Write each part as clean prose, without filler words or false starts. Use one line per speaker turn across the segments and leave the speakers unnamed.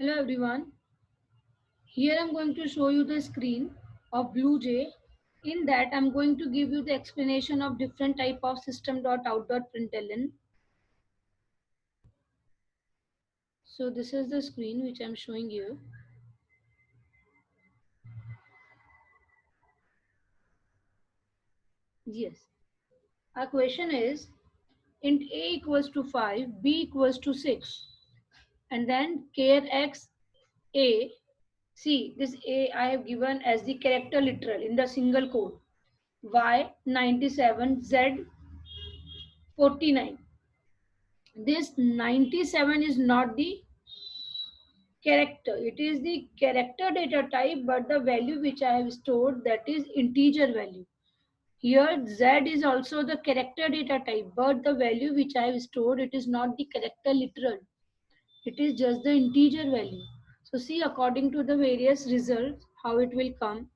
Hello everyone. Here I'm going to show you the screen of BlueJ. In that I'm going to give you the explanation of different type of system.out.println. So this is the screen which I'm showing you. Yes. Our question is int a equals to 5, b equals to 6 and then char x a. See this a I have given as the character literal in the single quote. Y 97, Z 49. This 97 is not the character, it is the character data type, but the value which I have stored, that is integer value. Here Z is also the character data type, but the value which I have stored, it is not the character literal, it is just the integer value. So see, according to the various results how it will come.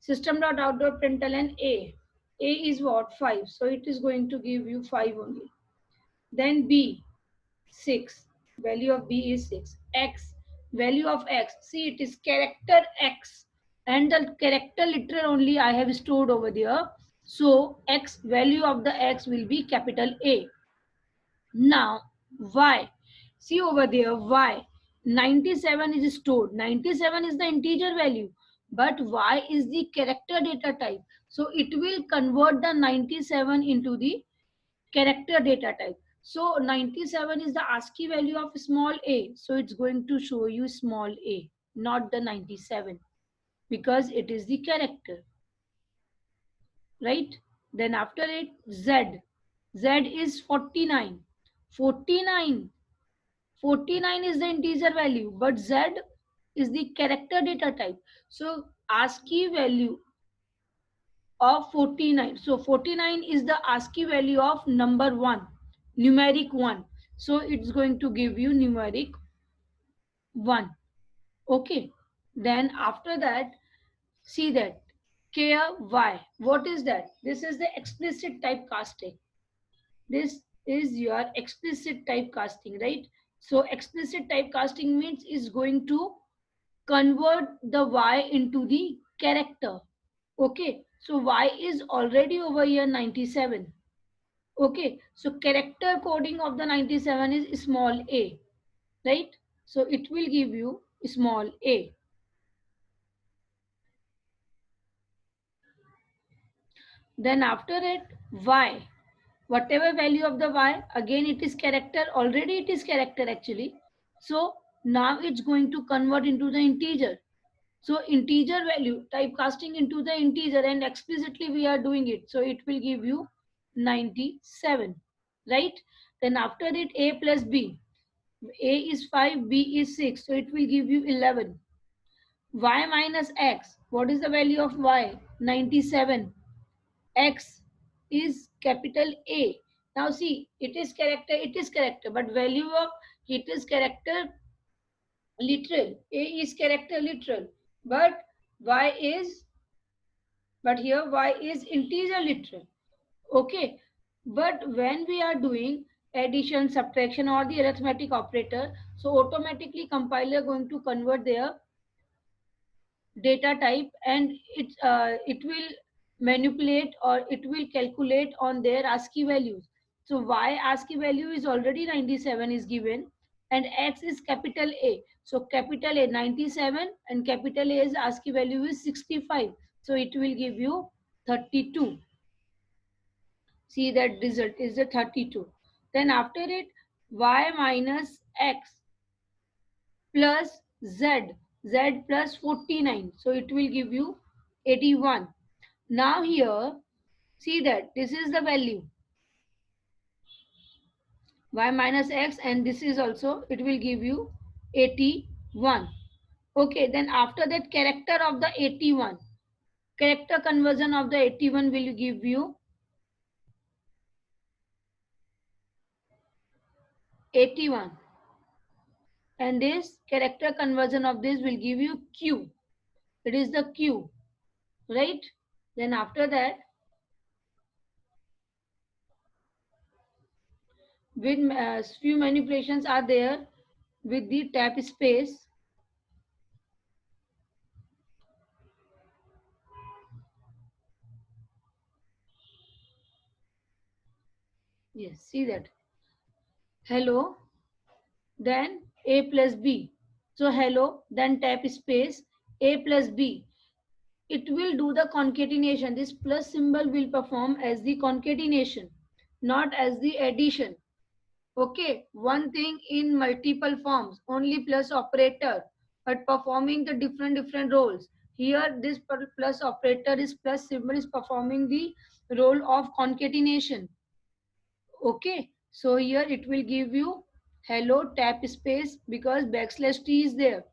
System.out.println a is what? 5, so it is going to give you 5 only. Then b 6, value of b is 6. X, value of x, see it is character x, and the character literal only I have stored over there, so x, value of the x will be capital A. Now y, see over there, y 97 is stored, 97 is the integer value, but y is the character data type, so it will convert the 97 into the character data type. So 97 is the ASCII value of small a. So it's going to show you small a, not the 97, because it is the character, right? Then after it, Z. Z is 49. 49. 49 is the integer value, but Z is the character data type. So ASCII value of 49. So 49 is the ASCII value of number 1, numeric 1. So it's going to give you numeric 1. Okay. Then after that, see that care y. What is that? This is the explicit typecasting. This is your explicit typecasting, right? So explicit typecasting means is going to convert the y into the character. Okay, so y is already over here 97. Okay, so character coding of the 97 is small a, right? So it will give you small a. Then after it, y. Whatever value of the y, again it is character, already it is character actually. So now it's going to convert into the integer. So integer value, typecasting into the integer, and explicitly we are doing it. So it will give you 97, right? Then after it, a plus b. A is 5, b is 6. So it will give you 11. Y minus x. What is the value of y? 97. X is capital A. Now see, it is character, but value of it is character literal. A is character literal, but y is, but here y is integer literal. Okay, but when we are doing addition, subtraction, or the arithmetic operator, so automatically compiler going to convert their data type, and it will manipulate or it will calculate on their ASCII values. So y ASCII value is already 97 is given, and x is capital A. So capital A 97 and capital A is ASCII value is 65. So it will give you 32. See that result is the 32. Then after it, y minus x plus z, z plus 49. So it will give you 81. Now here, see that this is the value y minus x, and this is also, it will give you 81. Okay, then after that, character of the 81, character conversion of the 81 will give you 81, and this character conversion of this will give you q. It is the q, right? Then after that, with few manipulations are there with the tap space. Yes, see that. Hello, then A plus B. So hello, then tap space, A plus B. It will do the concatenation. This plus symbol will perform as the concatenation, not as the addition. Okay, one thing in multiple forms, only plus operator, but performing the different roles. Here, this plus operator is plus symbol is performing the role of concatenation. Okay, so here it will give you hello tap space because backslash t is there.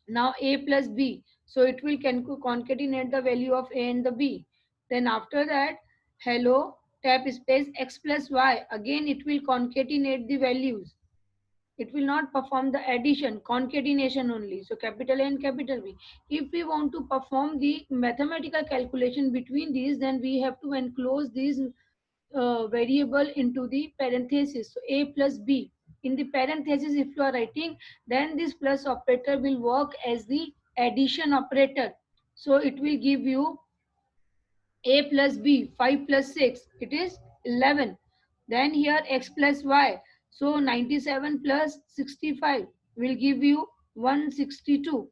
Now a plus b, so it will concatenate the value of a and the b. Then after that, hello tap space x plus y, again it will concatenate the values. It will not perform the addition, concatenation only. So capital A and capital B. If we want to perform the mathematical calculation between these, then we have to enclose these variable into the parenthesis. So a plus b. In the parenthesis, if you are writing, then this plus operator will work as the addition operator. So it will give you a plus b, 5 plus 6, it is 11. Then here x plus y, so 97 plus 65 will give you 162.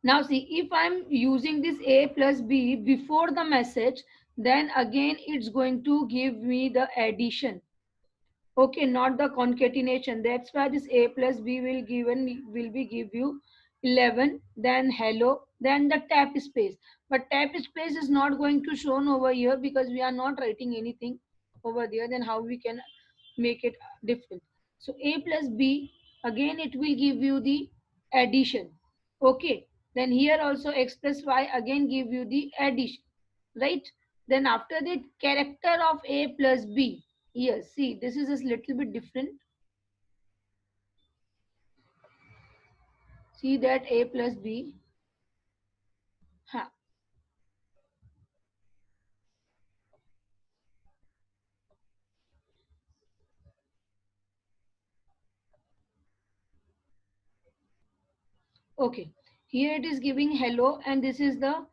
Now see, if I'm using this a plus b before the message, then again it's going to give me the addition. Okay, not the concatenation. That's why this a plus b will be give you 11, then hello, then the tap space. But tap space is not going to shown over here because we are not writing anything over there. Then how we can make it different? So a plus b, again it will give you the addition. Okay, then here also x plus y again give you the addition, right? Then after that, character of a plus b. Yes, see, this is a little bit different. See that a plus b. Huh. Okay, here it is giving hello, and this is the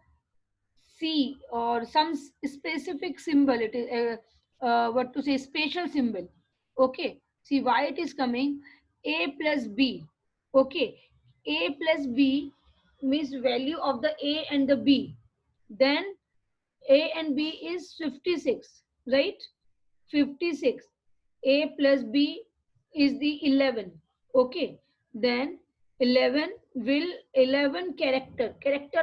C or some specific symbol. It is what to say, spatial symbol. Okay, see why it is coming a plus b. Okay, a plus b means value of the a and the b. Then a and b is 56, right? 56. A plus b is the 11. Okay. Then 11 will 11 character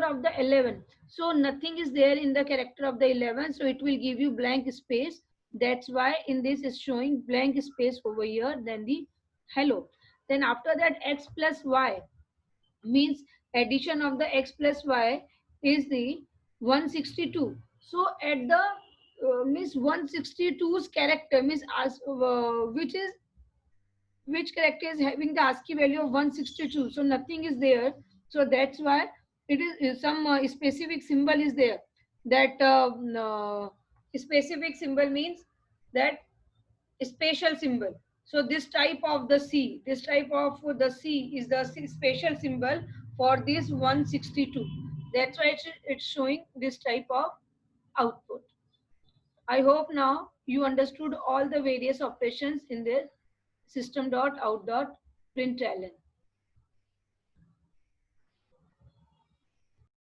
of the 11. So nothing is there in the character of the 11. So it will give you blank space. That's why in this is showing blank space over here. Then the hello. Then after that, x plus y means addition of the x plus y is the 162. So at the means 162's character means as which character is having the ASCII value of 162. So nothing is there. So that's why it is some specific symbol is there. That specific symbol means that spatial symbol. So this type of the C, this type of the C is the spatial symbol for this 162. That's why it's showing this type of output. I hope now you understood all the various operations in the system.out.println.